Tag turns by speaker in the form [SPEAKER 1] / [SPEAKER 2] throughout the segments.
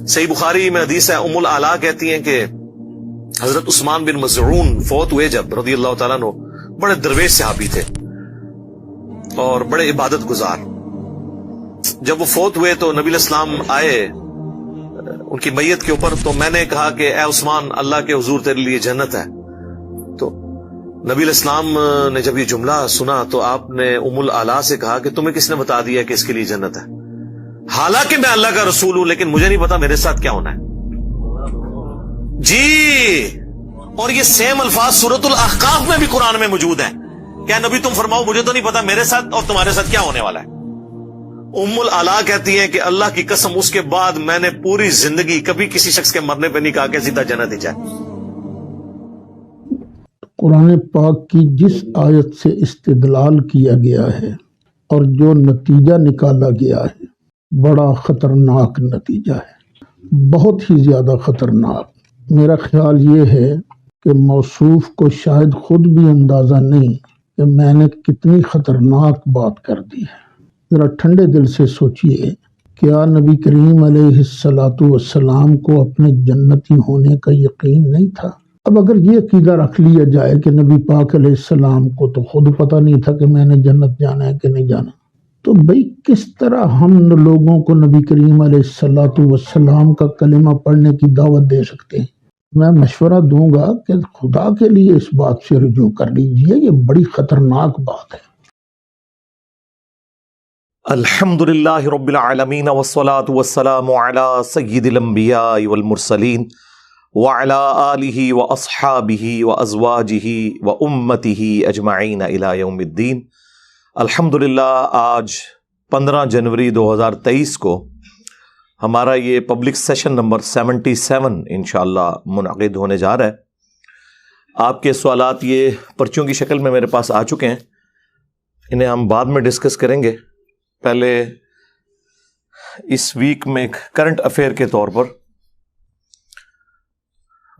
[SPEAKER 1] صحیح بخاری میں حدیث ہے، ام العلا کہتی ہیں کہ حضرت عثمان بن مظعون فوت ہوئے جب رضی اللہ تعالیٰ عنہ، بڑے درویش صحابی تھے اور بڑے عبادت گزار. جب وہ فوت ہوئے تو نبی علیہ السلام آئے ان کی میت کے اوپر، تو میں نے کہا کہ اے عثمان، اللہ کے حضور تیرے لیے جنت ہے. تو نبی علیہ السلام نے جب یہ جملہ سنا تو آپ نے ام العلا سے کہا کہ تمہیں کس نے بتا دیا کہ اس کے لیے جنت ہے؟ حالانکہ میں اللہ کا رسول ہوں، لیکن مجھے نہیں پتا میرے ساتھ کیا ہونا ہے. جی، اور یہ سیم الفاظ سورۃ الاحقاف میں بھی قرآن میں موجود ہیں. کیا نبی تم فرماؤ مجھے تو نہیں پتا میرے ساتھ اور تمہارے ساتھ کیا ہونے والا ہے. ام العلا کہتی ہیں کہ اللہ کی قسم اس کے بعد میں نے پوری زندگی کبھی کسی شخص کے مرنے پہ نہیں کہا کہ سیدھا جنت ہی جائے.
[SPEAKER 2] قرآن پاک کی جس آیت سے استدلال کیا گیا ہے اور جو نتیجہ نکالا گیا ہے، بڑا خطرناک نتیجہ ہے، بہت ہی زیادہ خطرناک. میرا خیال یہ ہے کہ موصوف کو شاید خود بھی اندازہ نہیں کہ میں نے کتنی خطرناک بات کر دی ہے. ذرا ٹھنڈے دل سے سوچئے، کیا نبی کریم علیہ السلام کو اپنے جنتی ہونے کا یقین نہیں تھا؟ اب اگر یہ عقیدہ رکھ لیا جائے کہ نبی پاک علیہ السلام کو تو خود پتہ نہیں تھا کہ میں نے جنت جانا ہے کہ نہیں جانا، تو بھئی کس طرح ہم لوگوں کو نبی کریم علیہ السلام کا کلمہ پڑھنے کی دعوت دے سکتے ہیں؟ میں مشورہ دوں گا کہ خدا کے لیے اس بات سے رجوع کر لیجئے، یہ بڑی خطرناک بات ہے.
[SPEAKER 1] الحمدللہ رب العالمین والصلاة والسلام علی سید الانبیاء والمرسلین وعلی آلہ واصحابہ وازواجہ وامتہ اجمعین الی یوم الدین. الحمدللہ آج 15 جنوری 2023 کو ہمارا یہ پبلک سیشن نمبر 77 انشاءاللہ منعقد ہونے جا رہا ہے. آپ کے سوالات یہ پرچیوں کی شکل میں میرے پاس آ چکے ہیں، انہیں ہم بعد میں ڈسکس کریں گے. پہلے اس ویک میں ایک کرنٹ افیئر کے طور پر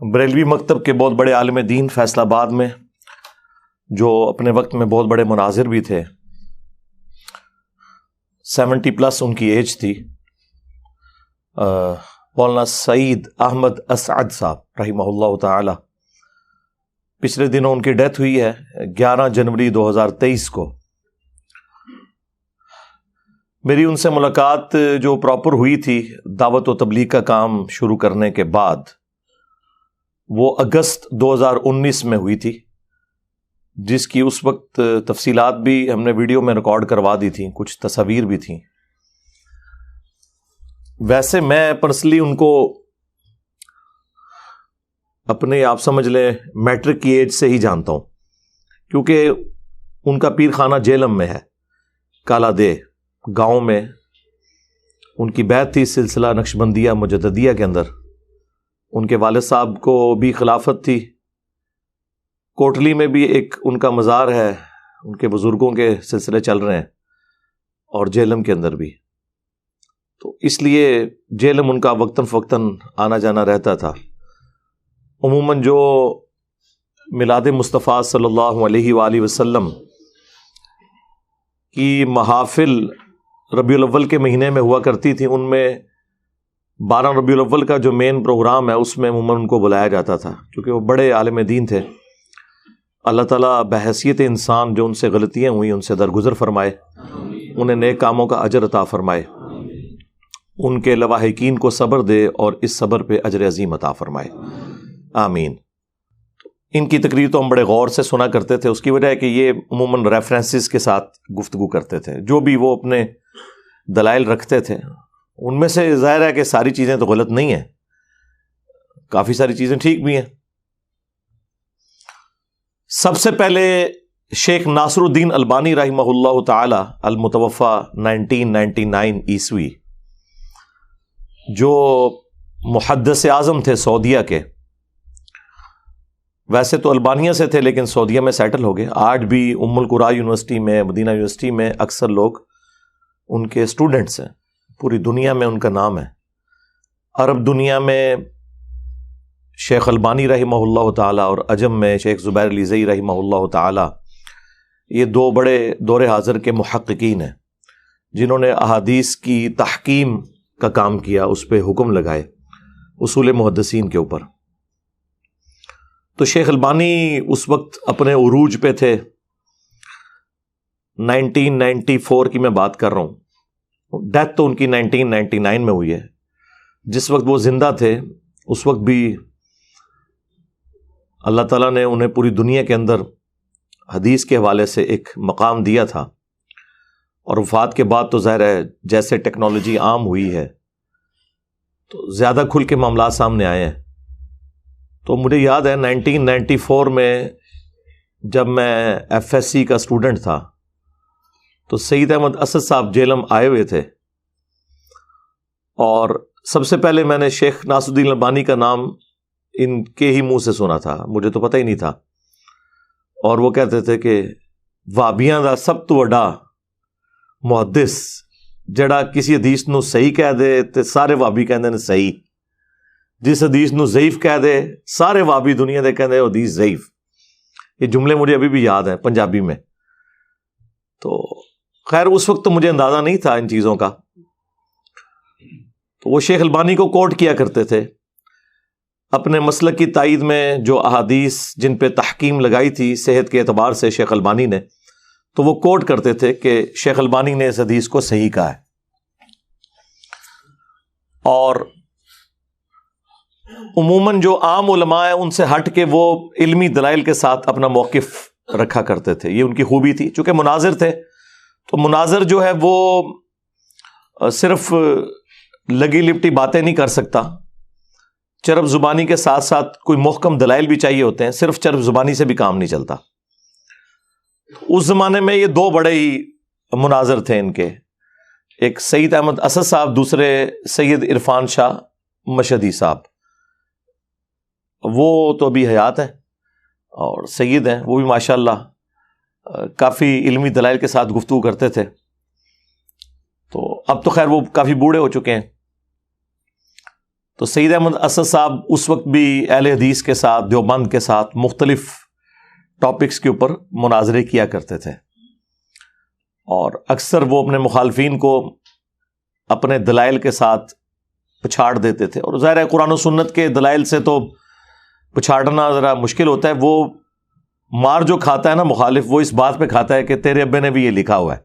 [SPEAKER 1] بریلوی مکتب کے بہت بڑے عالم دین فیصل آباد میں، جو اپنے وقت میں بہت بڑے مناظر بھی تھے، 70+ ان کی ایج تھی، مولانا سعید احمد اسعد صاحب رحمہ اللہ تعالی، پچھلے دنوں ان کی ڈیتھ ہوئی ہے 11 جنوری 2023 کو. میری ان سے ملاقات جو پراپر ہوئی تھی دعوت و تبلیغ کا کام شروع کرنے کے بعد، وہ اگست 2019 میں ہوئی تھی، جس کی اس وقت تفصیلات بھی ہم نے ویڈیو میں ریکارڈ کروا دی تھیں، کچھ تصاویر بھی تھیں. ویسے میں پرسنلی ان کو اپنے آپ سمجھ لیں میٹرک کی ایج سے ہی جانتا ہوں، کیونکہ ان کا پیر خانہ جیلم میں ہے، کالا دے گاؤں میں ان کی بیعت تھی سلسلہ نقشبندیہ مجددیہ کے اندر. ان کے والد صاحب کو بھی خلافت تھی. کوٹلی میں بھی ایک ان کا مزار ہے، ان کے بزرگوں کے سلسلے چل رہے ہیں، اور جیلم کے اندر بھی. تو اس لیے جیلم ان کا وقتاً فوقتاً آنا جانا رہتا تھا. عموماً جو میلاد مصطفیٰ صلی اللہ علیہ وآلہ وسلم کی محافل ربیع الاول کے مہینے میں ہوا کرتی تھی، ان میں 12 ربیع الاول کا جو مین پروگرام ہے اس میں عموماً ان کو بلایا جاتا تھا، کیونکہ وہ بڑے عالم دین تھے. اللہ تعالیٰ بحیثیت انسان جو ان سے غلطیاں ہوئیں ان سے درگزر فرمائے، انہیں نیک کاموں کا اجر عطا فرمائے، ان کے لواحقین کو صبر دے اور اس صبر پہ اجر عظیم عطا فرمائے، آمین. ان کی تقریر تو ہم بڑے غور سے سنا کرتے تھے، اس کی وجہ ہے کہ یہ عموماً ریفرنسز کے ساتھ گفتگو کرتے تھے، جو بھی وہ اپنے دلائل رکھتے تھے ان میں سے ظاہر ہے کہ ساری چیزیں تو غلط نہیں ہیں، کافی ساری چیزیں ٹھیک بھی ہیں. سب سے پہلے شیخ ناصر الدین البانی رحمہ اللہ تعالی المتوفی 1999 عیسوی، جو محدث اعظم تھے سعودیہ کے، ویسے تو البانیہ سے تھے لیکن سعودیہ میں سیٹل ہو گئے. آج بھی ام القرا یونیورسٹی میں، مدینہ یونیورسٹی میں اکثر لوگ ان کے اسٹوڈنٹس ہیں، پوری دنیا میں ان کا نام ہے. عرب دنیا میں شیخ البانی رحمہ اللہ تعالی اور عجم میں شیخ زبیر علیزئی رحمہ اللہ تعالی، یہ دو بڑے دور حاضر کے محققین ہیں جنہوں نے احادیث کی تحکیم کا کام کیا، اس پہ حکم لگائے اصول محدثین کے اوپر. تو شیخ البانی اس وقت اپنے عروج پہ تھے. 1994 کی میں بات کر رہا ہوں. ڈیتھ تو ان کی 1999 میں ہوئی ہے. جس وقت وہ زندہ تھے اس وقت بھی اللہ تعالیٰ نے انہیں پوری دنیا کے اندر حدیث کے حوالے سے ایک مقام دیا تھا. اور وفات کے بعد تو ظاہر ہے جیسے ٹیکنالوجی عام ہوئی ہے تو زیادہ کھل کے معاملات سامنے آئے ہیں. تو مجھے یاد ہے 1994 میں جب میں FSC کا اسٹوڈنٹ تھا تو سید احمد اسد صاحب جیلم آئے ہوئے تھے، اور سب سے پہلے میں نے شیخ ناصر الدین البانی کا نام ان کے ہی منہ سے سنا تھا، مجھے تو پتہ ہی نہیں تھا. اور وہ کہتے تھے کہ وہابیاں دا سب تو وڈا محدث جڑا کسی حدیث نو صحیح کہہ دے تے سارے وہابی کہندے نے صحیح، جس حدیث نو ضعیف کہہ دے سارے وہابی دنیا دے کہندے حدیث ضعیف. یہ جملے مجھے ابھی بھی یاد ہیں پنجابی میں. تو خیر اس وقت تو مجھے اندازہ نہیں تھا ان چیزوں کا. تو وہ شیخ البانی کو کوٹ کیا کرتے تھے اپنے مسلک کی تائید میں. جو احادیث جن پہ تحکیم لگائی تھی صحت کے اعتبار سے شیخ البانی نے، تو وہ کوٹ کرتے تھے کہ شیخ البانی نے اس حدیث کو صحیح کہا ہے. اور عموماً جو عام علماء ہیں ان سے ہٹ کے وہ علمی دلائل کے ساتھ اپنا موقف رکھا کرتے تھے. یہ ان کی خوبی تھی. چونکہ مناظر تھے تو مناظر جو ہے وہ صرف لگی لپٹی باتیں نہیں کر سکتا، چرب زبانی کے ساتھ ساتھ کوئی محکم دلائل بھی چاہیے ہوتے ہیں. صرف چرب زبانی سے بھی کام نہیں چلتا. اس زمانے میں یہ دو بڑے ہی مناظر تھے ان کے، ایک سید احمد اسد صاحب، دوسرے سید عرفان شاہ مشہدی صاحب. وہ تو ابھی حیات ہیں اور سید ہیں، وہ بھی ماشاءاللہ کافی علمی دلائل کے ساتھ گفتگو کرتے تھے. تو اب تو خیر وہ کافی بوڑھے ہو چکے ہیں. تو سید احمد اسد صاحب اس وقت بھی اہل حدیث کے ساتھ، دیوبند کے ساتھ مختلف ٹاپکس کے اوپر مناظرے کیا کرتے تھے، اور اکثر وہ اپنے مخالفین کو اپنے دلائل کے ساتھ پچھاڑ دیتے تھے. اور ظاہر ہے قرآن و سنت کے دلائل سے تو پچھاڑنا ذرا مشکل ہوتا ہے. وہ مار جو کھاتا ہے نا مخالف، وہ اس بات پہ کھاتا ہے کہ تیرے ابے نے بھی یہ لکھا ہوا ہے.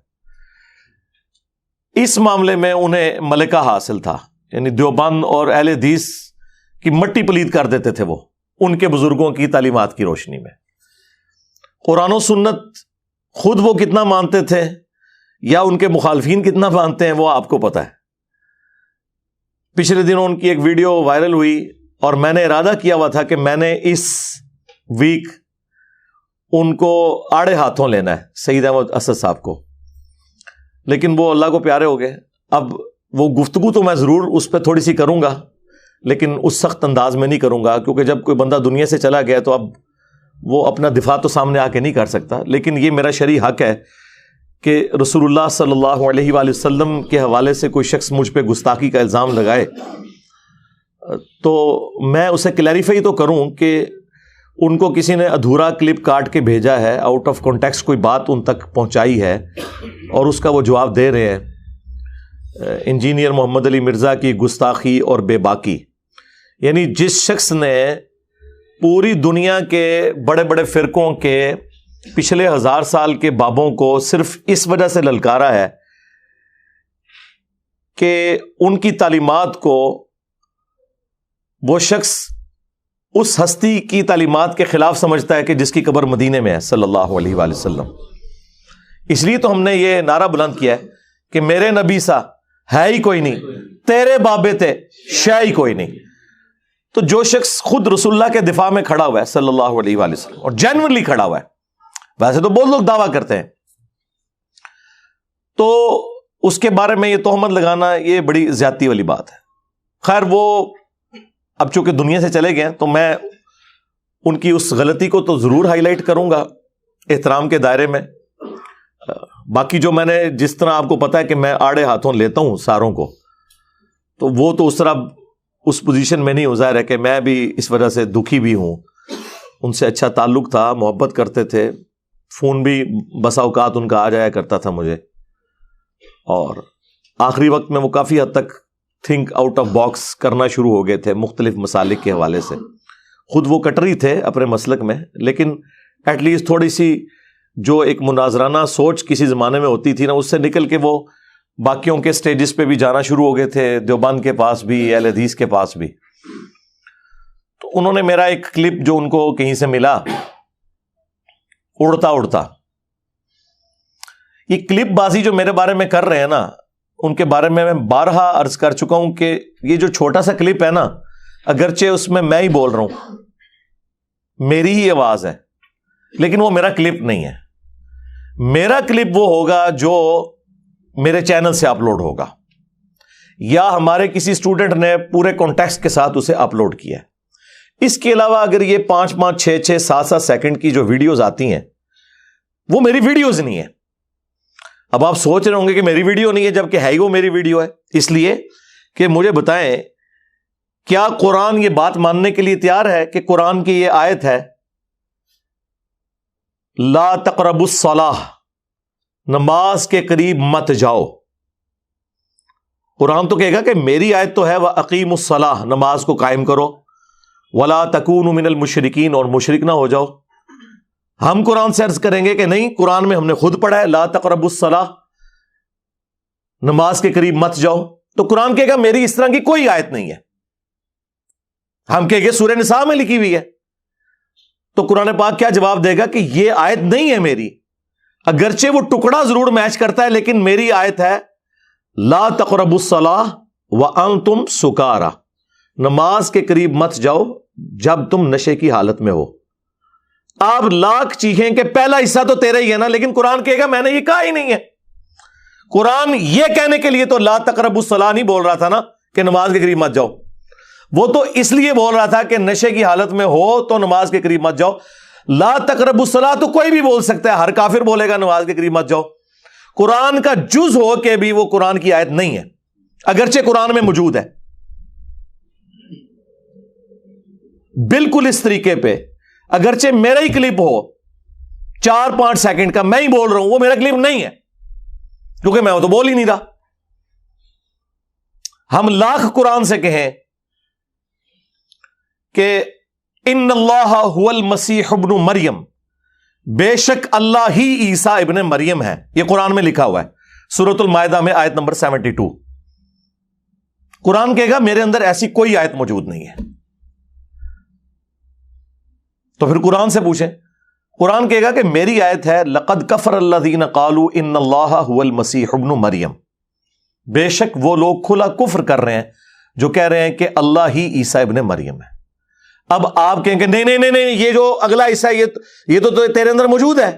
[SPEAKER 1] اس معاملے میں انہیں ملکہ حاصل تھا، یعنی دیوبند اور اہل حدیث کی مٹی پلید کر دیتے تھے وہ ان کے بزرگوں کی تعلیمات کی روشنی میں. قرآن و سنت خود وہ کتنا مانتے تھے یا ان کے مخالفین کتنا مانتے ہیں وہ آپ کو پتہ ہے. پچھلے دنوں ان کی ایک ویڈیو وائرل ہوئی اور میں نے ارادہ کیا ہوا تھا کہ میں نے اس ویک ان کو آڑے ہاتھوں لینا ہے، سید احمد اسد صاحب کو، لیکن وہ اللہ کو پیارے ہو گئے. اب وہ گفتگو تو میں ضرور اس پہ تھوڑی سی کروں گا، لیکن اس سخت انداز میں نہیں کروں گا، کیونکہ جب کوئی بندہ دنیا سے چلا گیا تو اب وہ اپنا دفاع تو سامنے آ کے نہیں کر سکتا. لیکن یہ میرا شرعی حق ہے کہ رسول اللہ صلی اللہ علیہ وآلہ وسلم کے حوالے سے کوئی شخص مجھ پہ گستاخی کا الزام لگائے تو میں اسے کلیریفائی تو کروں کہ ان کو کسی نے ادھورا کلپ کاٹ کے بھیجا ہے، آؤٹ آف کانٹیکسٹ کوئی بات ان تک پہنچائی ہے اور اس کا وہ جواب دے رہے ہیں. انجینئر محمد علی مرزا کی گستاخی اور بے باکی، یعنی جس شخص نے پوری دنیا کے بڑے بڑے فرقوں کے پچھلے 1000 سال کے بابوں کو صرف اس وجہ سے للکارا ہے کہ ان کی تعلیمات کو وہ شخص اس ہستی کی تعلیمات کے خلاف سمجھتا ہے کہ جس کی قبر مدینے میں ہے صلی اللہ علیہ وآلہ وسلم. اس لیے تو ہم نے یہ نعرہ بلند کیا ہے کہ میرے نبی سا ہے ہی کوئی نہیں، تیرے بابے تھے شے ہی کوئی نہیں. تو جو شخص خود رسول اللہ کے دفاع میں کھڑا ہوا ہے صلی اللہ علیہ وآلہ وسلم اور جینوئنلی کھڑا ہوا ہے، ویسے تو بہت لوگ دعویٰ کرتے ہیں، تو اس کے بارے میں یہ تہمت لگانا یہ بڑی زیادتی والی بات ہے. خیر وہ اب چونکہ دنیا سے چلے گئے تو میں ان کی اس غلطی کو تو ضرور ہائی لائٹ کروں گا احترام کے دائرے میں. باقی جو میں نے جس طرح آپ کو پتا ہے کہ میں آڑے ہاتھوں لیتا ہوں ساروں کو، تو وہ تو اس طرح اس پوزیشن میں نہیں ہو. ظاہر ہے کہ میں بھی اس وجہ سے دکھی بھی ہوں. ان سے اچھا تعلق تھا، محبت کرتے تھے، فون بھی بسا اوقات ان کا آ جایا کرتا تھا مجھے، اور آخری وقت میں وہ کافی حد تک تھنک آؤٹ آف باکس کرنا شروع ہو گئے تھے مختلف مسالک کے حوالے سے. خود وہ کٹری تھے اپنے مسلک میں، لیکن ایٹ لیسٹ تھوڑی سی جو ایک مناظرانہ سوچ کسی زمانے میں ہوتی تھی نا، اس سے نکل کے وہ باقیوں کے سٹیجز پہ بھی جانا شروع ہو گئے تھے، دیوبند کے پاس بھی، اہل حدیث کے پاس بھی. تو انہوں نے میرا ایک کلپ جو ان کو کہیں سے ملا، اڑتا اڑتا، یہ کلپ بازی جو میرے بارے میں کر رہے ہیں نا، ان کے بارے میں بارہا عرض کر چکا ہوں کہ یہ جو چھوٹا سا کلپ ہے نا، اگرچہ اس میں ہی بول رہا ہوں، میری ہی آواز ہے، لیکن وہ میرا کلپ نہیں ہے. میرا کلپ وہ ہوگا جو میرے چینل سے اپلوڈ ہوگا، یا ہمارے کسی اسٹوڈنٹ نے پورے کانٹیکسٹ کے ساتھ اسے اپلوڈ کیا ہے. اس کے علاوہ اگر یہ 5-5, 6-6, 7-7 سیکنڈ کی جو ویڈیوز آتی ہیں، وہ میری ویڈیوز نہیں ہے. اب آپ سوچ رہے ہوں گے کہ میری ویڈیو نہیں ہے، جبکہ ہے ہی وہ میری ویڈیو ہے. اس لیے کہ مجھے بتائیں، کیا قرآن یہ بات ماننے کے لیے تیار ہے کہ قرآن کی یہ آیت ہے، لا تقربوا الصلاۃ، نماز کے قریب مت جاؤ. قرآن تو کہے گا کہ میری آیت تو ہے وَأَقِیمُوا الصَّلَاةَ، نماز کو قائم کرو، وَلَا تَكُونُوا مِنَ الْمُشْرِكِينَ، اور مشرک نہ ہو جاؤ. ہم قرآن سے عرض کریں گے کہ نہیں، قرآن میں ہم نے خود پڑھا ہے لا تقربوا الصلاۃ، نماز کے قریب مت جاؤ. تو قرآن کہے گا میری اس طرح کی کوئی آیت نہیں ہے. ہم کہیں گے سورہ نساء میں لکھی ہوئی ہے. تو قرآن پاک کیا جواب دے گا کہ یہ آیت نہیں ہے میری، اگرچہ وہ ٹکڑا ضرور میچ کرتا ہے، لیکن میری آیت ہے لا تقربوا الصلاۃ وانتم سکارا، نماز کے قریب مت جاؤ جب تم نشے کی حالت میں ہو. آپ لاکھ چیخیں کہ پہلا حصہ تو تیرا ہی ہے نا، لیکن قرآن کہے گا میں نے یہ کہا ہی نہیں ہے. قرآن یہ کہنے کے لیے تو لا تقربوا الصلاۃ نہیں بول رہا تھا نا کہ نماز کے قریب مت جاؤ، وہ تو اس لیے بول رہا تھا کہ نشے کی حالت میں ہو تو نماز کے قریب مت جاؤ. لا تقربوا الصلاۃ تو کوئی بھی بول سکتا ہے، ہر کافر بولے گا نماز کے قریب مت جاؤ. قرآن کا جز ہو کے بھی وہ قرآن کی آیت نہیں ہے، اگرچہ قرآن میں موجود ہے. بالکل اس طریقے پہ اگرچہ میرا ہی کلپ ہو 4-5 سیکنڈ کا، میں ہی بول رہا ہوں، وہ میرا کلپ نہیں ہے، کیونکہ میں وہ تو بول ہی نہیں رہا. ہم لاکھ قرآن سے کہیں کہ ان اللہ هو المسیح ابن مریم، بے شک اللہ ہی عیسیٰ ابن مریم ہے. یہ قرآن میں لکھا ہوا ہے، سورۃ المائدہ میں آیت نمبر 72. قرآن کہے گا میرے اندر ایسی کوئی آیت موجود نہیں ہے. تو پھر قرآن سے پوچھیں. قرآن کہے گا کہ میری آیت ہے لقد کفر الذین قالوا ان اللہ هو المسیح ابن مریم، بے شک وہ لوگ کھلا کفر کر رہے ہیں جو کہہ رہے ہیں کہ اللہ ہی عیسیٰ ابن مریم ہے. اب آپ کہیں کہ نہیں، یہ جو اگلا حصہ ہے یہ تو تیرے اندر موجود ہے،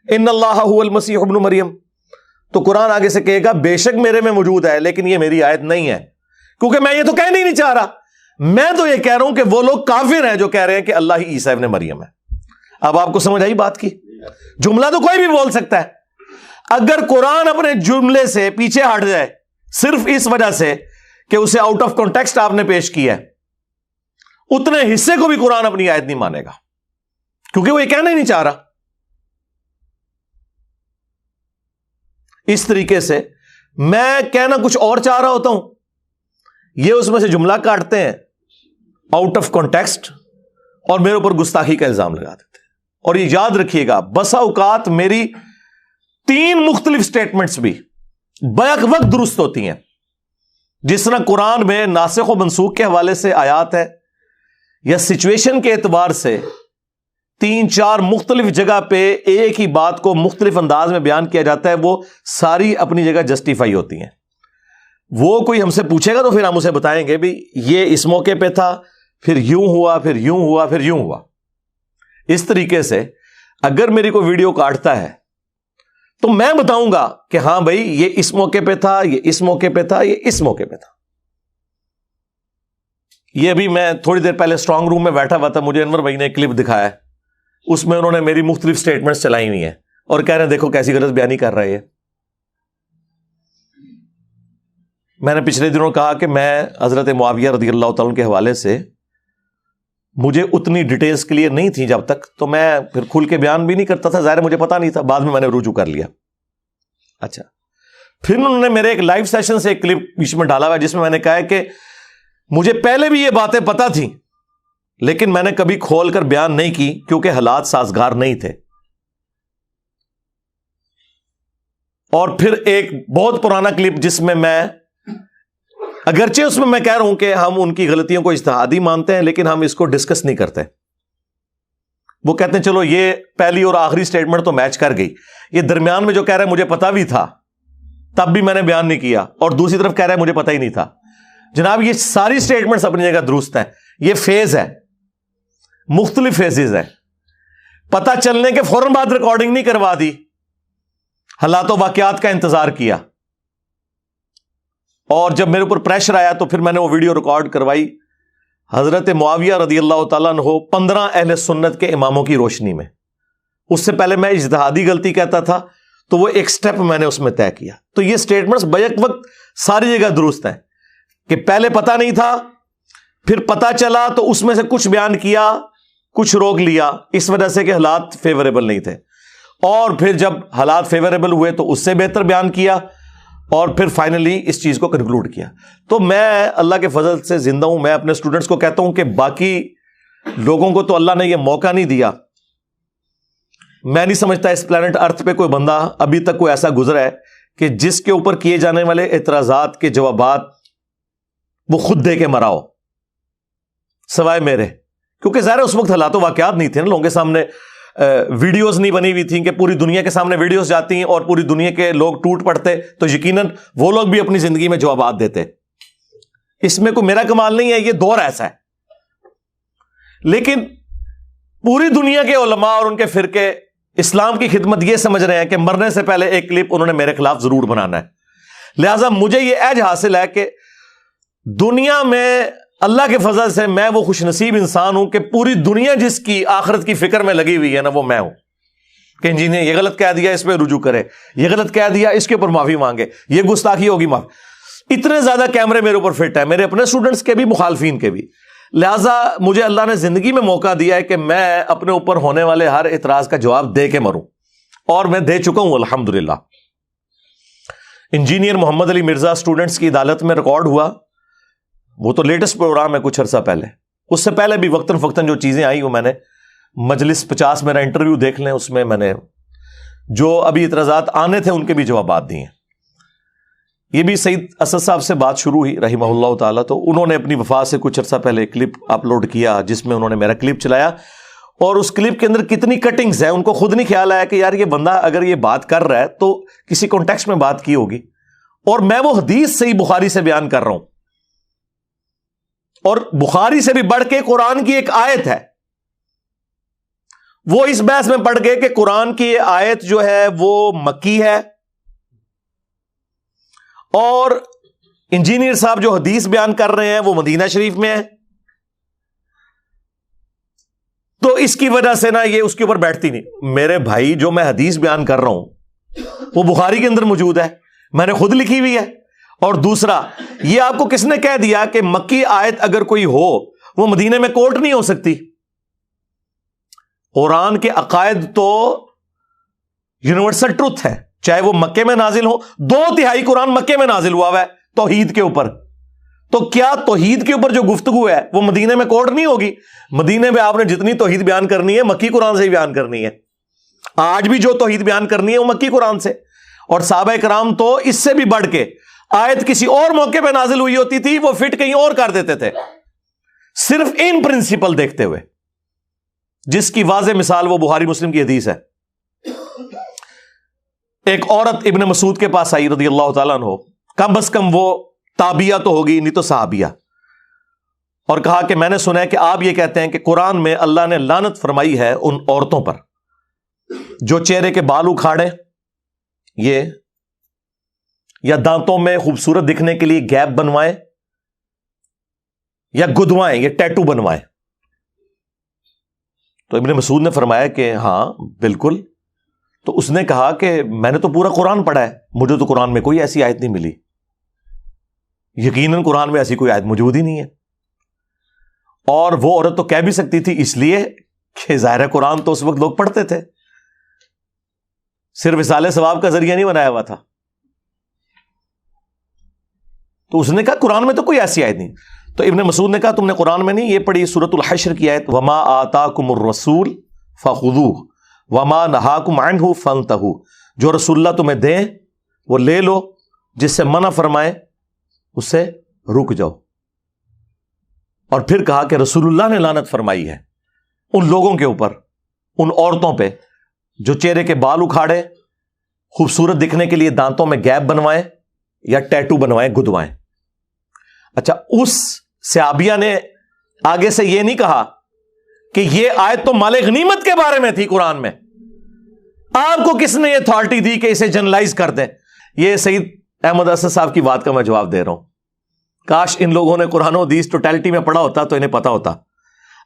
[SPEAKER 1] ان اللہ هو المسیح ابن مریم. تو قرآن آگے سے کہے گا بے شک میرے میں موجود ہے، لیکن یہ میری آیت نہیں ہے، کیونکہ میں یہ تو کہنا ہی نہیں چاہ رہا. میں تو یہ کہہ رہا ہوں کہ وہ لوگ کافر ہیں جو کہہ رہے ہیں کہ اللہ ہی عیسیٰ ابن مریم ہے. اب آپ کو سمجھ آئی بات کی؟ جملہ تو کوئی بھی بول سکتا ہے. اگر قرآن اپنے جملے سے پیچھے ہٹ جائے صرف اس وجہ سے کہ اسے آؤٹ آف کانٹیکسٹ آپ نے پیش کیا ہے، اتنے حصے کو بھی قرآن اپنی آیت نہیں مانے گا، کیونکہ وہ یہ کہنا ہی نہیں چاہ رہا. اس طریقے سے میں کہنا کچھ اور چاہ رہا ہوتا ہوں، یہ اس میں سے جملہ کاٹتے ہیں آؤٹ آف کانٹیکسٹ اور میرے اوپر گستاخی کا الزام لگا دیتے ہیں. اور یہ یاد رکھیے گا، بسا اوقات میری 3 مختلف سٹیٹمنٹس بھی بیک وقت درست ہوتی ہیں. جس طرح قرآن میں ناسخ و منسوخ کے حوالے سے آیات ہے، یا سچویشن کے اعتبار سے 3-4 مختلف جگہ پہ ایک ہی بات کو مختلف انداز میں بیان کیا جاتا ہے، وہ ساری اپنی جگہ جسٹیفائی ہوتی ہیں. وہ کوئی ہم سے پوچھے گا تو پھر ہم اسے بتائیں گے بھی یہ اس موقع پہ تھا، پھر یوں ہوا، پھر یوں ہوا، پھر یوں ہوا. اس طریقے سے اگر میری کوئی ویڈیو کاٹتا ہے تو میں بتاؤں گا کہ ہاں بھائی یہ اس موقع پہ تھا، یہ اس موقع پہ تھا، یہ اس موقع پہ تھا. یہ ابھی میں تھوڑی دیر پہلے اسٹرانگ روم میں بیٹھا ہوا تھا، مجھے انور بھائی نے ایک کلپ دکھایا ہے، اس میں انہوں نے میری مختلف سٹیٹمنٹس چلائی ہوئی ہیں اور کہہ رہے ہیں دیکھو کیسی غلط بیانی کر رہے ہیں. میں نے پچھلے دنوں کہا کہ میں حضرت معاویہ رضی اللہ تعالیٰ کے حوالے سے مجھے اتنی ڈیٹیلز کلیئر نہیں تھی جب تک، تو میں پھر کھل کے بیان بھی نہیں کرتا تھا، ظاہر مجھے پتا نہیں تھا، بعد میں نے رجوع کر لیا. اچھا، پھر انہوں نے میرے ایک لائیو سیشن سے ایک کلپ بیچ میں ڈالا ہوا ہے جس میں میں نے کہا ہے کہ مجھے پہلے بھی یہ باتیں پتہ تھیں لیکن میں نے کبھی کھول کر بیان نہیں کی کیونکہ حالات سازگار نہیں تھے. اور پھر ایک بہت پرانا کلپ جس میں اگرچہ اس میں میں کہہ رہا ہوں کہ ہم ان کی غلطیوں کو اجتہادی مانتے ہیں لیکن ہم اس کو ڈسکس نہیں کرتے. وہ کہتے ہیں چلو یہ پہلی اور آخری سٹیٹمنٹ تو میچ کر گئی, یہ درمیان میں جو کہہ رہا ہے مجھے پتا بھی تھا تب بھی میں نے بیان نہیں کیا, اور دوسری طرف کہہ رہا ہے مجھے پتا ہی نہیں تھا. جناب یہ ساری سٹیٹمنٹس اپنی جگہ درست ہیں, یہ فیز ہے, مختلف فیزز ہیں. پتہ چلنے کے فوراً بعد ریکارڈنگ نہیں کروا دی, حالات و واقعات کا انتظار کیا, اور جب میرے اوپر پریشر آیا تو پھر میں نے وہ ویڈیو ریکارڈ کروائی حضرت معاویہ رضی اللہ تعالیٰ عنہ 15 اہل سنت کے اماموں کی روشنی میں. اس سے پہلے میں اجتہادی غلطی کہتا تھا تو وہ ایک سٹیپ میں نے اس میں طے کیا. تو یہ سٹیٹمنٹس بیک وقت ساری جگہ درست ہیں کہ پہلے پتہ نہیں تھا, پھر پتہ چلا تو اس میں سے کچھ بیان کیا, کچھ روک لیا اس وجہ سے کہ حالات فیوریبل نہیں تھے, اور پھر جب حالات فیوریبل ہوئے تو اس سے بہتر بیان کیا, اور پھر فائنلی اس چیز کو کنکلوڈ کیا. تو میں اللہ کے فضل سے زندہ ہوں. میں اپنے اسٹوڈنٹس کو کہتا ہوں کہ باقی لوگوں کو تو اللہ نے یہ موقع نہیں دیا. میں نہیں سمجھتا اس پلانٹ ارتھ پہ کوئی بندہ ابھی تک کوئی ایسا گزرا ہے کہ جس کے اوپر کیے جانے والے اعتراضات کے جوابات وہ خود دے کے مرا ہو سوائے میرے. کیونکہ ظاہر اس وقت حالات و واقعات نہیں تھے نا, لوگوں کے سامنے ویڈیوز نہیں بنی ہوئی تھیں کہ پوری دنیا کے سامنے ویڈیوز جاتی ہیں اور پوری دنیا کے لوگ ٹوٹ پڑتے, تو یقیناً وہ لوگ بھی اپنی زندگی میں جوابات دیتے. اس میں کوئی میرا کمال نہیں ہے, یہ دور ایسا ہے. لیکن پوری دنیا کے علماء اور ان کے فرقے اسلام کی خدمت یہ سمجھ رہے ہیں کہ مرنے سے پہلے ایک کلپ انہوں نے میرے خلاف ضرور بنانا ہے. لہذا مجھے یہ ایج حاصل ہے کہ دنیا میں اللہ کے فضل سے میں وہ خوش نصیب انسان ہوں کہ پوری دنیا جس کی آخرت کی فکر میں لگی ہوئی ہے نا وہ میں ہوں. کہ جی نے یہ غلط کہہ دیا اس پہ رجوع کرے, یہ غلط کہہ دیا اس کے اوپر معافی مانگے, یہ گستاخی ہوگی معافی. اتنے زیادہ کیمرے میرے اوپر فٹ ہیں, میرے اپنے اسٹوڈنٹس کے بھی مخالفین کے بھی. لہٰذا مجھے اللہ نے زندگی میں موقع دیا ہے کہ میں اپنے اوپر ہونے والے ہر اعتراض کا جواب دے کے مروں, اور میں دے چکا ہوں الحمدللہ. انجینئر محمد علی مرزا اسٹوڈنٹس کی عدالت میں ریکارڈ ہوا, وہ تو لیٹسٹ پروگرام ہے کچھ عرصہ پہلے. اس سے پہلے بھی وقتاً فوقتاً جو چیزیں آئی وہ میں نے مجلس 50 میرا انٹرویو دیکھ لیں, اس میں نے جو ابھی اعتراضات آنے تھے ان کے بھی جوابات دیے. یہ بھی سعید اسد صاحب سے بات شروع ہوئی رحمہ اللہ تعالیٰ, تو انہوں نے اپنی وفات سے کچھ عرصہ پہلے کلپ اپلوڈ کیا جس میں انہوں نے میرا کلپ چلایا, اور اس کلپ کے اندر کتنی کٹنگز ہیں ان کو خود نہیں خیال آیا کہ یار یہ بندہ اگر یہ بات کر رہا ہے تو کسی کانٹیکسٹ میں بات کی ہوگی. اور میں وہ حدیث صحیح بخاری سے بیان کر رہا ہوں, اور بخاری سے بھی بڑھ کے قرآن کی ایک آیت ہے. وہ اس بحث میں پڑھ گئے کہ قرآن کی یہ آیت جو ہے وہ مکی ہے, اور انجینئر صاحب جو حدیث بیان کر رہے ہیں وہ مدینہ شریف میں ہے. تو اس کی وجہ سے نا یہ اس کے اوپر بیٹھتی نہیں. میرے بھائی جو میں حدیث بیان کر رہا ہوں وہ بخاری کے اندر موجود ہے, میں نے خود لکھی ہوئی ہے. اور دوسرا یہ آپ کو کس نے کہہ دیا کہ مکی آیت اگر کوئی ہو وہ مدینے میں کوٹ نہیں ہو سکتی؟ قرآن کے عقائد تو یونیورسل ٹروتھ ہے, چاہے وہ مکے میں نازل ہو. 2/3 قرآن مکے میں نازل ہوا ہے توحید کے اوپر. تو کیا توحید کے اوپر جو گفتگو ہے وہ مدینے میں کوٹ نہیں ہوگی؟ مدینے میں آپ نے جتنی توحید بیان کرنی ہے مکی قرآن سے ہی بیان کرنی ہے. آج بھی جو توحید بیان کرنی ہے وہ مکی قرآن سے. اور صحابہ کرام تو اس سے بھی بڑھ کے آیت کسی اور موقع پہ نازل ہوئی ہوتی تھی وہ فٹ کہیں اور کر دیتے تھے, صرف ان پرنسپل دیکھتے ہوئے, جس کی واضح مثال وہ بخاری مسلم کی حدیث ہے. ایک عورت ابن مسعود کے پاس آئی رضی اللہ تعالیٰ عنہ, کم از کم وہ تابعیہ تو ہوگی نہیں تو صحابیہ, اور کہا کہ میں نے سنا ہے کہ آپ یہ کہتے ہیں کہ قرآن میں اللہ نے لعنت فرمائی ہے ان عورتوں پر جو چہرے کے بال اکھاڑے یہ, یا دانتوں میں خوبصورت دکھنے کے لیے گیپ بنوائیں, یا گدوائیں, یا ٹیٹو بنوائیں. تو ابن مسعود نے فرمایا کہ ہاں بالکل. تو اس نے کہا کہ میں نے تو پورا قرآن پڑھا ہے, مجھے تو قرآن میں کوئی ایسی آیت نہیں ملی. یقیناً قرآن میں ایسی کوئی آیت موجود ہی نہیں ہے. اور وہ عورت تو کہہ بھی سکتی تھی اس لیے کہ ظاہر قرآن تو اس وقت لوگ پڑھتے تھے, صرف اصالہ ثواب کا ذریعہ نہیں بنایا ہوا تھا. تو اس نے کہا قرآن میں تو کوئی ایسی آیت نہیں. تو ابن مسعود نے کہا تم نے قرآن میں نہیں یہ پڑھی سورۃ الحشر کی آیت وما آتاکم الرسول فخذوہ وما نہاکم عنہ فانتہوا, جو رسول اللہ تمہیں دیں وہ لے لو, جس سے منع فرمائے اس سے رک جاؤ. اور پھر کہا کہ رسول اللہ نے لعنت فرمائی ہے ان لوگوں کے اوپر, ان عورتوں پہ جو چہرے کے بال اکھاڑے, خوبصورت دکھنے کے لیے دانتوں میں گیپ بنوائیں یا ٹیٹو بنوائیں, گدوائیں. اچھا, اس صحابیہ نے آگے سے یہ نہیں کہا کہ یہ آیت تو مال غنیمت کے بارے میں تھی قرآن میں, آپ کو کس نے یہ اتھارٹی دی کہ اسے جنرلائز کر دیں. یہ سعید احمد اسد صاحب کی بات کا میں جواب دے رہا ہوں. کاش ان لوگوں نے قرآن و حدیث ٹوٹیلٹی میں پڑھا ہوتا تو انہیں پتا ہوتا.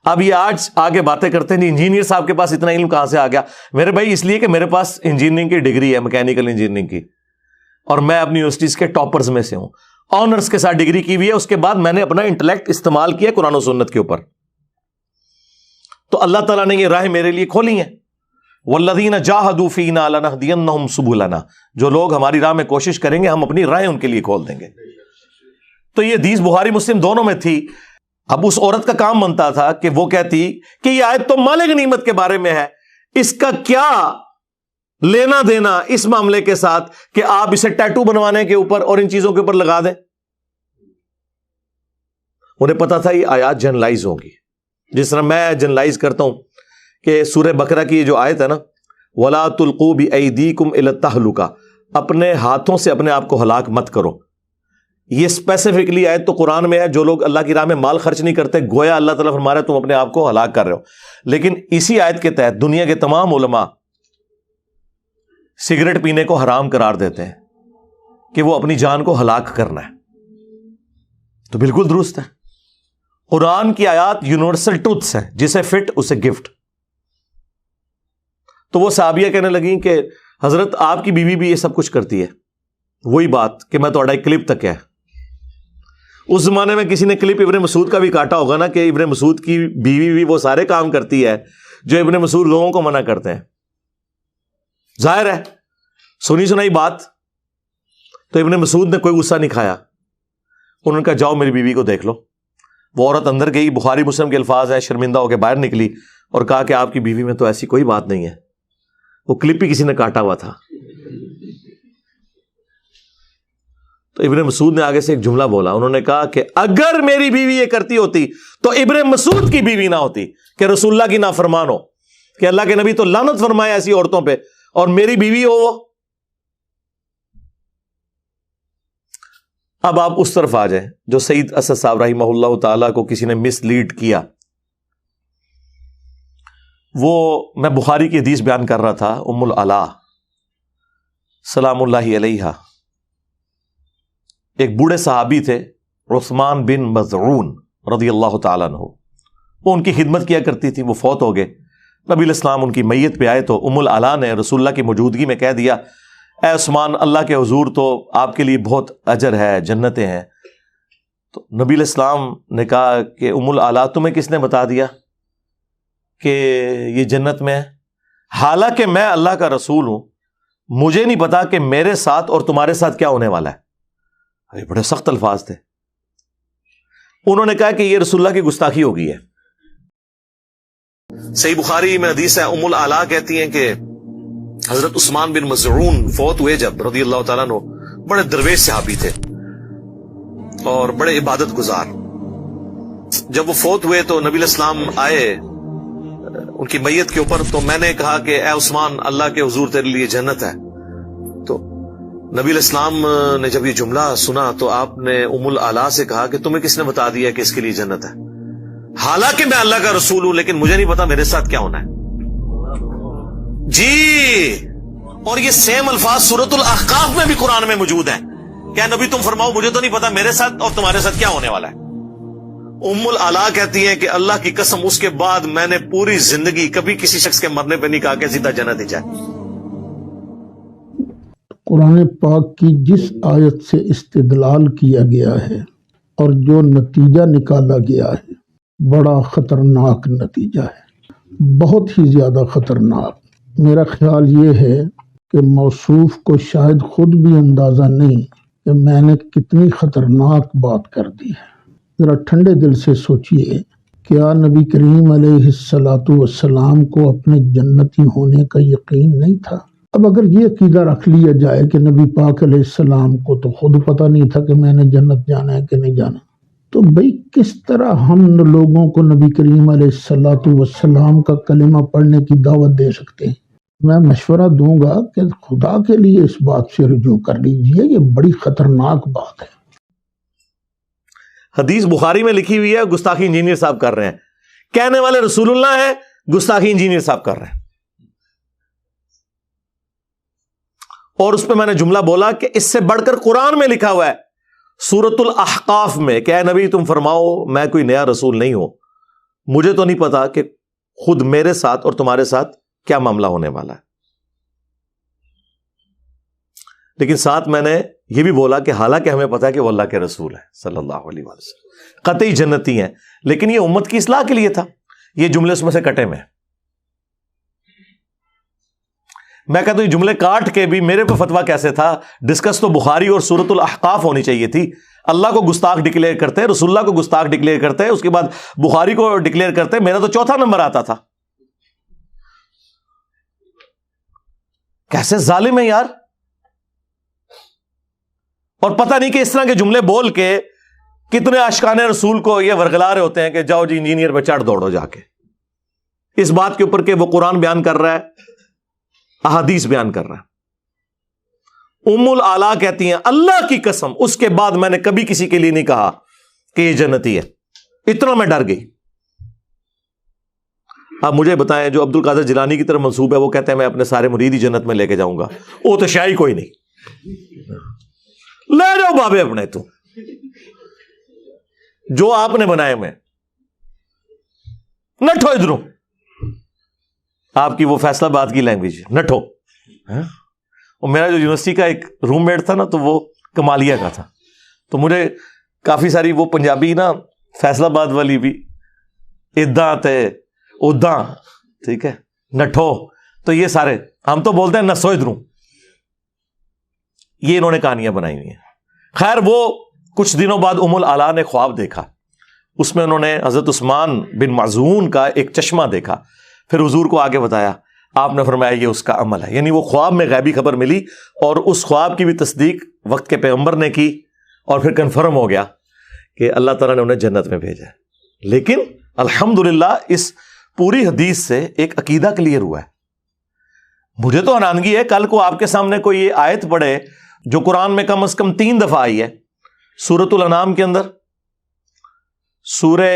[SPEAKER 1] اب یہ آج آگے باتیں کرتے ہیں انجینئر صاحب کے پاس اتنا علم کہاں سے آ گیا. میرے بھائی اس لیے کہ میرے پاس انجینئرنگ کی ڈگری ہے, میکینیکل انجینئرنگ کی, اور میں اپنی یونیورسٹیز کے ٹاپرز میں سے ہوں, آنرز کے ساتھ ڈگری کی ہوئی ہے. اس کے بعد میں نے اپنا انٹلیکٹ استعمال کیا قرآن و سنت کے اوپر. تو اللہ تعالیٰ نے یہ راہ میرے لیے کھولی ہیں. والذین جاہدوا فینا لنہدینہم سبلنا, جو لوگ ہماری راہ میں کوشش کریں گے ہم اپنی راہیں ان کے لیے کھول دیں گے. تو یہ حدیث بخاری مسلم دونوں میں تھی. اب اس عورت کا کام بنتا تھا کہ وہ کہتی کہ یہ آیت تو مال غنیمت کے بارے میں ہے, اس کا کیا لینا دینا اس معاملے کے ساتھ کہ آپ اسے ٹیٹو بنوانے کے اوپر اور ان چیزوں کے اوپر لگا دیں. انہیں پتا تھا یہ آیات جنرلائز ہوگی, جس طرح میں جنرلائز کرتا ہوں کہ سورہ بقرہ کی یہ جو آیت ہے نا, وَلَا تُلْقُوا بِأَيْدِيكُمْ إِلَى التَّهْلُكَةِ, اپنے ہاتھوں سے اپنے آپ کو ہلاک مت کرو. یہ اسپیسیفکلی آیت تو قرآن میں ہے. جو لوگ اللہ کی راہ میں مال خرچ نہیں کرتے, گویا اللہ تعالیٰ فرما رہا ہے تم اپنے آپ کو ہلاک کر رہے ہو. لیکن اسی آیت کے تحت دنیا کے تمام علماء سگریٹ پینے کو حرام قرار دیتے ہیں کہ وہ اپنی جان کو ہلاک کرنا ہے. تو بالکل درست ہے. قرآن کی آیات یونیورسل ٹروتھس ہیں, جسے فٹ اسے گفٹ. تو وہ صحابیہ کہنے لگیں کہ حضرت آپ کی بیوی بھی یہ سب کچھ کرتی ہے. وہی بات کہ میں تو ایک کلپ تک ہے. اس زمانے میں کسی نے کلپ ابن مسعود کا بھی کاٹا ہوگا نا کہ ابن مسعود کی بیوی بھی وہ سارے کام کرتی ہے جو ابن مسعود لوگوں کو منع کرتے ہیں. ظاہر ہے سنی سنائی بات. تو ابن مسعود نے کوئی غصہ نہیں کھایا. انہوں نے کہا جاؤ میری بیوی کو دیکھ لو. وہ عورت اندر گئی, بخاری مسلم کے الفاظ ہیں, شرمندہ ہو کے باہر نکلی اور کہا کہ آپ کی بیوی میں تو ایسی کوئی بات نہیں ہے. وہ کلپ بھی کسی نے کاٹا ہوا تھا. تو ابن مسعود نے آگے سے ایک جملہ بولا. انہوں نے کہا کہ اگر میری بیوی یہ کرتی ہوتی تو ابن مسعود کی بیوی نہ ہوتی کہ رسول اللہ کی نافرمان ہو, کہ اللہ کے نبی تو لعنت فرمائے ایسی عورتوں پہ, اور میری بیوی ہو وہ. اب آپ اس طرف آ جائیں جو سعید اسد صاحب رحمہ اللہ تعالیٰ کو کسی نے مس لیڈ کیا. وہ میں بخاری کی حدیث بیان کر رہا تھا. ام العلا سلام اللہ علیہا ایک بوڑھے صحابی تھے, عثمان بن مظعون رضی اللہ تعالیٰ عنہ. وہ ان کی خدمت کیا کرتی تھی. وہ فوت ہو گئے. نبی علیہ السلام ان کی میت پہ آئے تو ام العلا نے رسول اللہ کی موجودگی میں کہہ دیا, اے عثمان, اللہ کے حضور تو آپ کے لیے بہت اجر ہے, جنتیں ہیں. تو نبی علیہ السلام نے کہا کہ ام العلا تمہیں کس نے بتا دیا کہ یہ جنت میں ہے؟ حالانکہ میں اللہ کا رسول ہوں, مجھے نہیں پتا کہ میرے ساتھ اور تمہارے ساتھ کیا ہونے والا ہے. بڑے سخت الفاظ تھے. انہوں نے کہا کہ یہ رسول اللہ کی گستاخی ہو گئی ہے. صحیح بخاری میں حدیث ہے, ام العلا کہتی ہیں کہ حضرت عثمان بن مظعون فوت ہوئے جب رضی اللہ تعالیٰ عنہ, بڑے درویش صحابی تھے اور بڑے عبادت گزار. جب وہ فوت ہوئے تو نبی علیہ السلام آئے ان کی میت کے اوپر. تو میں نے کہا کہ اے عثمان, اللہ کے حضور تیرے لیے جنت ہے. تو نبی علیہ السلام نے جب یہ جملہ سنا تو آپ نے ام العلا سے کہا کہ تمہیں کس نے بتا دیا کہ اس کے لیے جنت ہے؟ حالانکہ میں اللہ کا رسول ہوں, لیکن مجھے نہیں پتا میرے ساتھ کیا ہونا ہے. جی, اور یہ سیم الفاظ سورۃ الاحقاف میں بھی قرآن میں موجود ہیں. کیا نبی تم فرماؤ مجھے تو نہیں پتا میرے ساتھ اور تمہارے ساتھ کیا ہونے والا ہے. ام العلا کہتی ہیں کہ اللہ کی قسم اس کے بعد میں نے پوری زندگی کبھی کسی شخص کے مرنے پہ نہیں کہا کہ سیدھا جنت ہی جائے.
[SPEAKER 2] قرآن پاک کی جس آیت سے استدلال کیا گیا ہے اور جو نتیجہ نکالا گیا ہے, بڑا خطرناک نتیجہ ہے, بہت ہی زیادہ خطرناک. میرا خیال یہ ہے کہ موصوف کو شاید خود بھی اندازہ نہیں کہ میں نے کتنی خطرناک بات کر دی ہے۔ ذرا ٹھنڈے دل سے سوچئے، کیا نبی کریم علیہ الصلاۃ والسلام کو اپنے جنتی ہونے کا یقین نہیں تھا؟ اب اگر یہ عقیدہ رکھ لیا جائے کہ نبی پاک علیہ السلام کو تو خود پتہ نہیں تھا کہ میں نے جنت جانا ہے کہ نہیں جانا، تو بھئی کس طرح ہم لوگوں کو نبی کریم علیہ الصلاۃ والسلام کا کلمہ پڑھنے کی دعوت دے سکتے ہیں؟ میں مشورہ دوں گا کہ خدا کے لیے اس بات سے رجوع کر لیجئے، یہ بڑی خطرناک بات ہے۔
[SPEAKER 1] حدیث بخاری میں لکھی ہوئی ہے، گستاخی انجینئر صاحب کر رہے ہیں، کہنے والے رسول اللہ ہیں، گستاخی انجینئر صاحب کر رہے ہیں۔ اور اس پہ میں نے جملہ بولا کہ اس سے بڑھ کر قرآن میں لکھا ہوا ہے سورۃ الاحقاف میں کہ اے نبی تم فرماؤ میں کوئی نیا رسول نہیں ہوں، مجھے تو نہیں پتا کہ خود میرے ساتھ اور تمہارے ساتھ کیا معاملہ ہونے والا ہے، لیکن ساتھ میں نے یہ بھی بولا کہ حالانکہ ہمیں پتا ہے کہ وہ اللہ کے رسول ہے صلی اللہ علیہ وسلم، قطعی جنتی ہیں، لیکن یہ امت کی اصلاح کے لیے تھا، یہ جملے اس میں سے کٹے میں۔ میں کہتا ہوں یہ جملے کاٹ کے بھی میرے پہ فتویٰ کیسے تھا؟ ڈسکس تو بخاری اور سورۃ الاحقاف ہونی چاہیے تھی۔ اللہ کو گستاخ ڈکلیئر کرتے، رسول اللہ کو گستاخ ڈکلیئر کرتے، اس کے بعد بخاری کو ڈکلیئر کرتے، میرا تو چوتھا نمبر آتا تھا۔ کیسے ظالم ہے یار! اور پتہ نہیں کہ اس طرح کے جملے بول کے کتنے عاشقان رسول کو یہ ورگلا رہے ہوتے ہیں کہ جاؤ جی انجینئر پہ چڑھ دوڑو جا کے، اس بات کے اوپر کہ وہ قرآن بیان کر رہا ہے، احادیث بیان کر رہا ہے۔ ام العلا کہتی ہیں اللہ کی قسم اس کے بعد میں نے کبھی کسی کے لیے نہیں کہا کہ یہ جنتی ہے، اتنا میں ڈر گئی۔ آپ مجھے بتائیں جو عبد القادر جیلانی کی طرف منسوب ہے وہ کہتے ہیں میں اپنے سارے مرید ہی جنت میں لے کے جاؤں گا، وہ تو شاہی کوئی نہیں، لے جاؤ بابے اپنے، تو جو آپ نے بنائے میں نٹھو ادھروں، آپ کی وہ فیصلہ باد کی لینگویج نٹھو۔ اور میرا جو یونیورسٹی کا ایک روم میٹ تھا نا تو وہ کمالیہ کا تھا، تو مجھے کافی ساری وہ پنجابی نا فیصلہ باد والی بھی اداں تے اداں، ٹھیک ہے، نٹھو، تو یہ سارے ہم تو بولتے ہیں نسو ادھروں، یہ انہوں نے کہانیاں بنائی ہوئی ہیں۔ خیر وہ کچھ دنوں بعد ام العلا نے خواب دیکھا، اس میں انہوں نے حضرت عثمان بن معزون کا ایک چشمہ دیکھا، پھر حضور کو آگے بتایا، آپ نے فرمایا یہ اس کا عمل ہے، یعنی وہ خواب میں غیبی خبر ملی اور اس خواب کی بھی تصدیق وقت کے پیغمبر نے کی، اور پھر کنفرم ہو گیا کہ اللہ تعالیٰ نے انہیں جنت میں بھیجا ہے۔ لیکن الحمدللہ اس پوری حدیث سے ایک عقیدہ کلیئر ہوا ہے۔ مجھے تو حیرانگی ہے کل کو آپ کے سامنے کوئی یہ آیت پڑھے جو قرآن میں کم از کم 3 دفعہ آئی ہے، سورۃ الانعام کے اندر، سورہ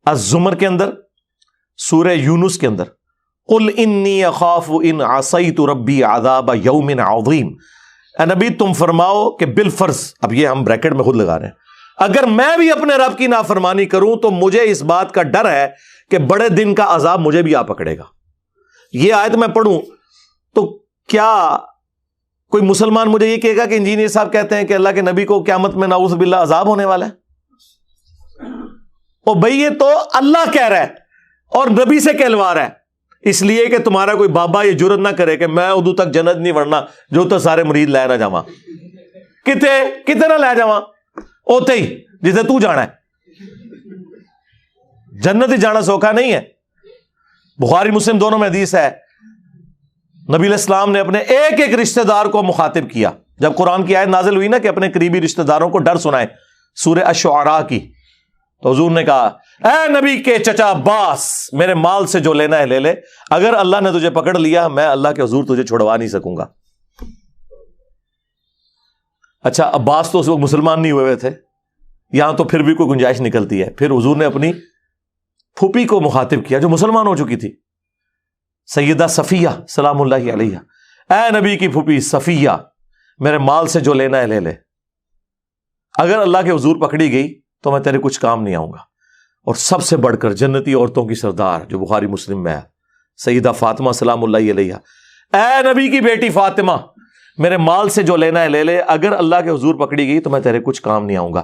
[SPEAKER 1] الزمر کے اندر، سورہ یونس کے اندر، قل انی اخاف ان عصیت ربی عذاب یوم عظیم۔ اے نبی تم فرماؤ کہ بالفرض، اب یہ ہم بریکٹ میں خود لگا رہے ہیں، اگر میں بھی اپنے رب کی نافرمانی کروں تو مجھے اس بات کا ڈر ہے کہ بڑے دن کا عذاب مجھے بھی آ پکڑے گا۔ یہ آیت میں پڑھوں تو کیا کوئی مسلمان مجھے یہ کہے گا کہ انجینئر صاحب کہتے ہیں کہ اللہ کے نبی کو قیامت میں نعوذ باللہ عذاب ہونے والا ہے؟ او بھئی یہ تو اللہ کہہ رہا ہے اور نبی سے کہلوا رہا ہے، اس لیے کہ تمہارا کوئی بابا یہ جرت نہ کرے کہ میں ادو تک جنت نہیں ورنا جو تو سارے مرید لے نہ جاواں، کتے نہ لے جاواں، اوتے ہی جسے تو جانا ہے، جنت ہی جانا سوکھا نہیں ہے۔ بخاری مسلم دونوں میں حدیث ہے، نبی علیہ السلام نے اپنے ایک ایک رشتہ دار کو مخاطب کیا، جب قرآن کی آیت نازل ہوئی نا کہ اپنے قریبی رشتہ داروں کو ڈر سنائے، سورہ الشعراء کی، تو حضور نے کہا اے نبی کے چچا عباس میرے مال سے جو لینا ہے لے لے، اگر اللہ نے تجھے پکڑ لیا میں اللہ کے حضور تجھے چھڑوا نہیں سکوں گا۔ اچھا عباس تو اس وقت مسلمان نہیں ہوئے تھے، یہاں تو پھر بھی کوئی گنجائش نکلتی ہے، پھر حضور نے اپنی پھوپھی کو مخاطب کیا جو مسلمان ہو چکی تھی، سیدہ صفیہ سلام اللہ علیہ، اے نبی کی پھوپھی صفیہ میرے مال سے جو لینا ہے لے لے، اگر اللہ کے حضور پکڑی گئی تو میں تیرے کچھ کام نہیں آؤں گا۔ اور سب سے بڑھ کر جنتی عورتوں کی سردار جو بخاری مسلم میں ہے، سیدہ فاطمہ سلام اللہ علیہ، اے نبی کی بیٹی فاطمہ میرے مال سے جو لینا ہے لے لے، اگر اللہ کے حضور پکڑی گئی تو میں تیرے کچھ کام نہیں آؤں گا۔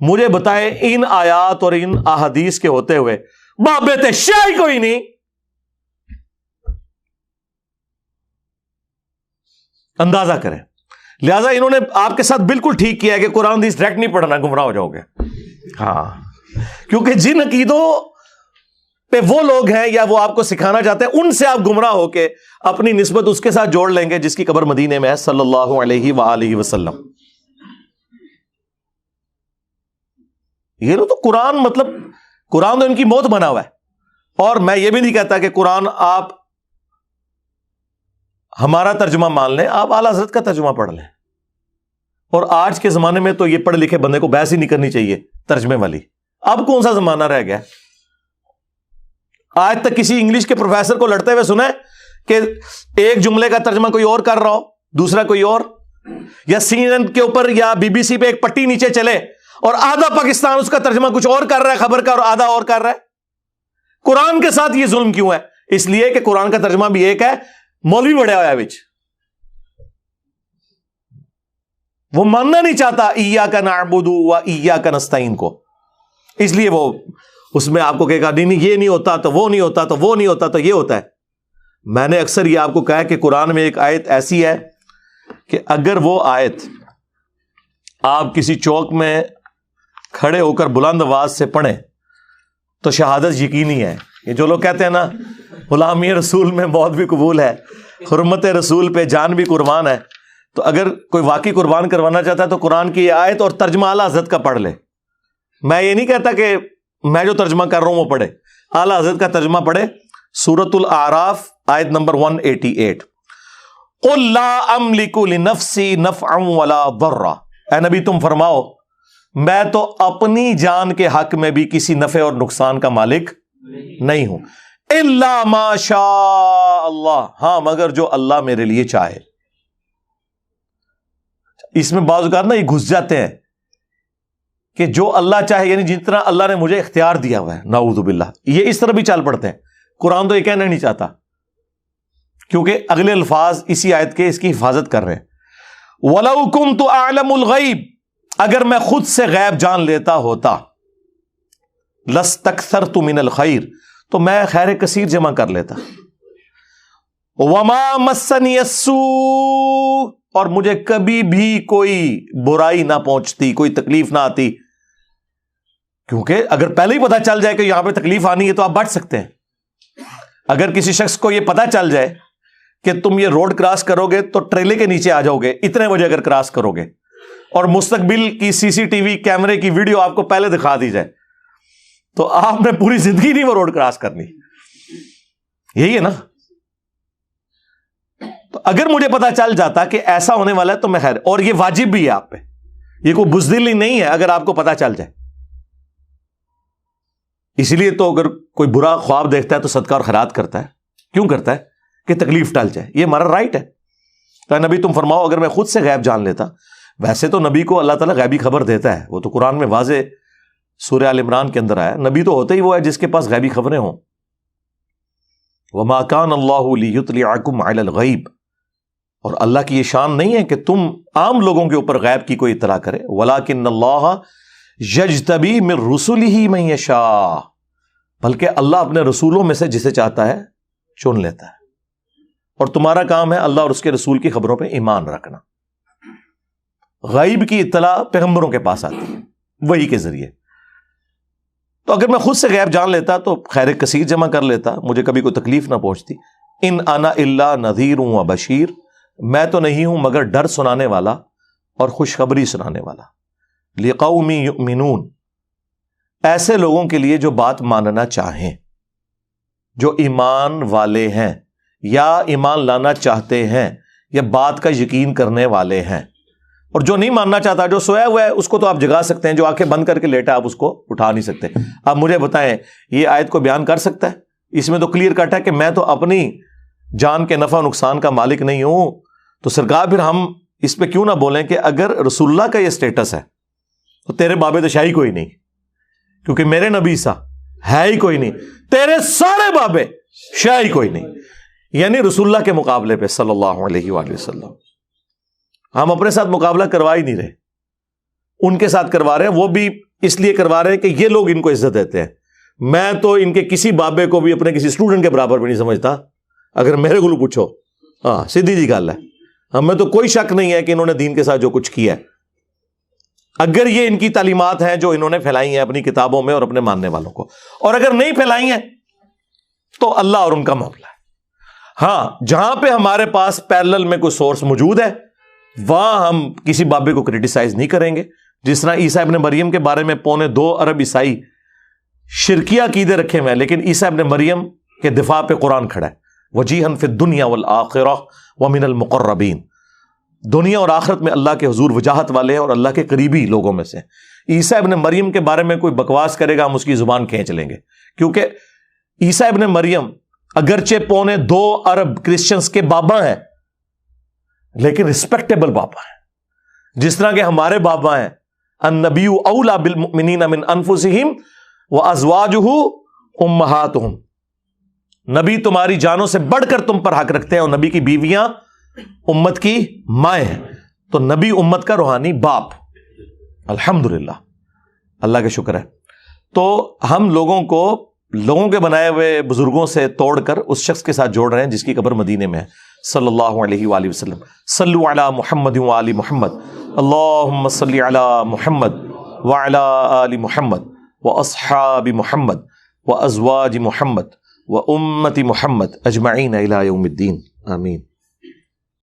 [SPEAKER 1] مجھے بتائے ان آیات اور ان احادیث کے ہوتے ہوئے بابے تے شاہی کوئی نہیں، اندازہ کریں۔ لہذا انہوں نے آپ کے ساتھ بالکل ٹھیک کیا ہے کہ قرآن حدیث ڈائریکٹ نہیں پڑھنا، گمراہ ہو جاؤ گے. ہاں، کیونکہ جن عقیدوں پہ وہ لوگ ہیں یا وہ آپ کو سکھانا چاہتے ہیں، ان سے آپ گمراہ ہو کے اپنی نسبت اس کے ساتھ جوڑ لیں گے جس کی قبر مدینے میں ہے صلی اللہ علیہ وآلہ وسلم. یہ لو تو قرآن، مطلب قرآن تو ان کی موت بنا ہوا ہے. اور میں یہ بھی نہیں کہتا کہ قرآن آپ ہمارا ترجمہ مان لیں، آپ اعلیٰ حضرت کا ترجمہ پڑھ لیں. اور آج کے زمانے میں تو یہ پڑھے لکھے بندے کو بحث ہی نہیں کرنی چاہیے ترجمے والی. اب کون سا زمانہ رہ گیا؟ آج تک کسی انگلش کے پروفیسر کو لڑتے ہوئے سنا ہے کہ ایک جملے کا ترجمہ کوئی اور کر رہا ہو، دوسرا کوئی اور، یا CNN کے اوپر یا BBC پہ ایک پٹی نیچے چلے اور آدھا پاکستان اس کا ترجمہ کچھ اور کر رہا ہے خبر کا، اور آدھا اور کر رہا ہے؟ قرآن کے ساتھ یہ ظلم کیوں ہے؟ اس لیے کہ قرآن کا ترجمہ بھی ایک ہے، مولوی بڑھیا ہوا ہے بچ، وہ ماننا نہیں چاہتا ایاک نعبد و ایاک نستعین کو، اس لیے وہ اس میں آپ کو کہے گا نہیں یہ نہیں ہوتا تو وہ نہیں ہوتا، تو وہ نہیں ہوتا تو یہ ہوتا ہے. میں نے اکثر یہ آپ کو کہا کہ قرآن میں ایک آیت ایسی ہے کہ اگر وہ آیت آپ کسی چوک میں کھڑے ہو کر بلند آواز سے پڑھیں تو شہادت یقینی ہے. یہ جو لوگ کہتے ہیں نا غلامی رسول میں موت بھی قبول ہے، حرمت رسول پہ جان بھی قربان ہے، تو اگر کوئی واقعی قربان کروانا چاہتا ہے تو قرآن کی یہ آیت اور ترجمہ اعلیٰ حضرت کا پڑھ لے. میں یہ نہیں کہتا کہ میں جو ترجمہ کر رہا ہوں وہ پڑھے، اعلیٰ حضرت کا ترجمہ پڑھے. سورۃ الاعراف آیت نمبر 188، قل لا املک لنفسی نفعا ولا ضرا، اے نبی تم فرماؤ میں تو اپنی جان کے حق میں بھی کسی نفع اور نقصان کا مالک نہیں ہوں، الا ما شاء اللہ، ہاں مگر جو اللہ میرے لیے چاہے. اس میں بعض اوقات نا یہ گھس جاتے ہیں کہ جو اللہ چاہے، یعنی جتنا اللہ نے مجھے اختیار دیا ہوا ہے، نعوذ باللہ، یہ اس طرح بھی چال پڑتے ہیں. قرآن تو یہ کہنا نہیں چاہتا، کیونکہ اگلے الفاظ اسی آیت کے اس کی حفاظت کر رہے ہیں. وَلَوْ كُنْتُ أَعْلَمُ الْغَيْبِ، اگر میں خود سے غیب جان لیتا ہوتا، لَاسْتَكْثَرْتُ مِنَ الْخَيْرِ، تو میں خیر کثیر جمع کر لیتا. وَمَا مَسَّنِيَ السُّوءُ، اور مجھے کبھی بھی کوئی برائی نہ پہنچتی، کوئی تکلیف نہ آتی. کیونکہ اگر پہلے ہی پتہ چل جائے کہ یہاں پہ تکلیف آنی ہے تو آپ بچ سکتے ہیں. اگر کسی شخص کو یہ پتہ چل جائے کہ تم یہ روڈ کراس کرو گے تو ٹریلے کے نیچے آ جاؤ گے اتنے بجے اگر کراس کرو گے، اور مستقبل کی CCTV کیمرے کی ویڈیو آپ کو پہلے دکھا دی جائے، تو آپ نے پوری زندگی نہیں وہ روڈ کراس کرنی. یہی ہے نا. تو اگر مجھے پتا چل جاتا کہ ایسا ہونے والا ہے تو میں خیر، اور یہ واجب بھی ہے آپ پہ، یہ کوئی بزدلی نہیں ہے اگر آپ کو پتا چل جائے. اسی لیے تو اگر کوئی برا خواب دیکھتا ہے تو صدقہ اور خیرات کرتا ہے. کیوں کرتا ہے؟ کہ تکلیف ٹل جائے، یہ ہمارا رائٹ ہے. تو نبی تم فرماؤ اگر میں خود سے غیب جان لیتا، ویسے تو نبی کو اللہ تعالیٰ غیبی خبر دیتا ہے، وہ تو قرآن میں واضح سورہ آل عمران کے اندر آیا. نبی تو ہوتا ہی وہ ہے جس کے پاس غیبی خبریں ہوں. وَمَا كَانَ اللَّهُ لِيُطْلِعَكُمْ عَلَى الْغَيْبِ، اور اللہ کی یہ شان نہیں ہے کہ تم عام لوگوں کے اوپر غیب کی کوئی اطلاع کرے. وَلَكِنَّ اللَّهَ يَجْتَبِي مِن رُّسُلِهِ مَن يَشَاءُ، بلکہ اللہ اپنے رسولوں میں سے جسے چاہتا ہے چن لیتا ہے. اور تمہارا کام ہے اللہ اور اس کے رسول کی خبروں پہ ایمان رکھنا. غیب کی اطلاع پیغمبروں کے پاس آتی ہے وحی کے ذریعے. تو اگر میں خود سے غیب جان لیتا تو خیر کثیر جمع کر لیتا، مجھے کبھی کوئی تکلیف نہ پہنچتی. ان انا الا نذیر و بشیر، میں تو نہیں ہوں مگر ڈر سنانے والا اور خوشخبری سنانے والا. لقوم یؤمنون، ایسے لوگوں کے لیے جو بات ماننا چاہیں، جو ایمان والے ہیں یا ایمان لانا چاہتے ہیں یا بات کا یقین کرنے والے ہیں. اور جو نہیں ماننا چاہتا، جو سویا ہوا ہے، اس کو تو آپ جگا سکتے ہیں. جو آنکھیں بند کر کے لیٹا آپ اس کو اٹھا نہیں سکتے. آپ مجھے بتائیں یہ آیت کو بیان کر سکتا ہے؟ اس میں تو کلیئر کٹ ہے کہ میں تو اپنی جان کے نفع نقصان کا مالک نہیں ہوں. تو سرکار پھر ہم اس پہ کیوں نہ بولیں کہ اگر رسول اللہ کا یہ سٹیٹس ہے تو تیرے بابے تو شاہی کوئی نہیں، کیونکہ میرے نبی سا ہے ہی کوئی نہیں، تیرے سارے بابے شاہی کوئی نہیں. یعنی رسول اللہ کے مقابلے پہ صلی اللہ علیہ وآلہ وسلم ہم اپنے ساتھ مقابلہ کروا ہی نہیں رہے، ان کے ساتھ کروا رہے ہیں. وہ بھی اس لیے کروا رہے ہیں کہ یہ لوگ ان کو عزت دیتے ہیں. میں تو ان کے کسی بابے کو بھی اپنے کسی اسٹوڈنٹ کے برابر بھی نہیں سمجھتا. اگر میرے کو پوچھو، ہاں سیدھی جی گل ہے. ہمیں تو کوئی شک نہیں ہے کہ انہوں نے دین کے ساتھ جو کچھ کیا ہے، اگر یہ ان کی تعلیمات ہیں جو انہوں نے پھیلائی ہیں اپنی کتابوں میں اور اپنے ماننے والوں کو، اور اگر نہیں پھیلائی ہیں تو اللہ اور ان کا معاملہ ہے۔ ہاں جہاں پہ ہمارے پاس پیرلل میں کوئی سورس موجود ہے وہاں ہم کسی بابے کو کرٹیسائز نہیں کریں گے، جس طرح عیسیٰ ابن مریم کے بارے میں 2.25 ارب عیسائی شرکیہ عقیدے رکھے ہوئے ہیں، لیکن عیسیٰ ابن مریم کے دفاع پہ قرآن کھڑا ہے، وجیہاً فی الدنیا والآخرہ ومن المقربین، دنیا اور آخرت میں اللہ کے حضور وجاہت والے ہیں اور اللہ کے قریبی لوگوں میں سے۔ عیسیٰ ابن مریم کے بارے میں کوئی بکواس کرے گا ہم اس کی زبان کھینچ لیں گے، کیونکہ عیسیٰ ابن مریم اگرچہ 2.25 ارب کرسچنز کے بابا ہیں لیکن رسپیکٹیبل بابا ہیں، جس طرح کہ ہمارے بابا ہیں النبی اولی بالمؤمنین من انفسہم وازواجہ امہاتہم، نبی تمہاری جانوں سے بڑھ کر تم پر حق رکھتے ہیں، اور نبی کی بیویاں امت کی مائیں ہیں، تو نبی امت کا روحانی باپ، الحمدللہ، اللہ کا شکر ہے۔ تو ہم لوگوں کے بنائے ہوئے بزرگوں سے توڑ کر اس شخص کے ساتھ جوڑ رہے ہیں جس کی قبر مدینے میں ہے، صلی اللہ علیہ وآلہ وسلم۔ صلو علی محمد وآل محمد، اللہم صلی علی محمد وعلی آل محمد واصحاب محمد وازواج محمد وامت محمد اجمعین الی یوم الدین، آمین۔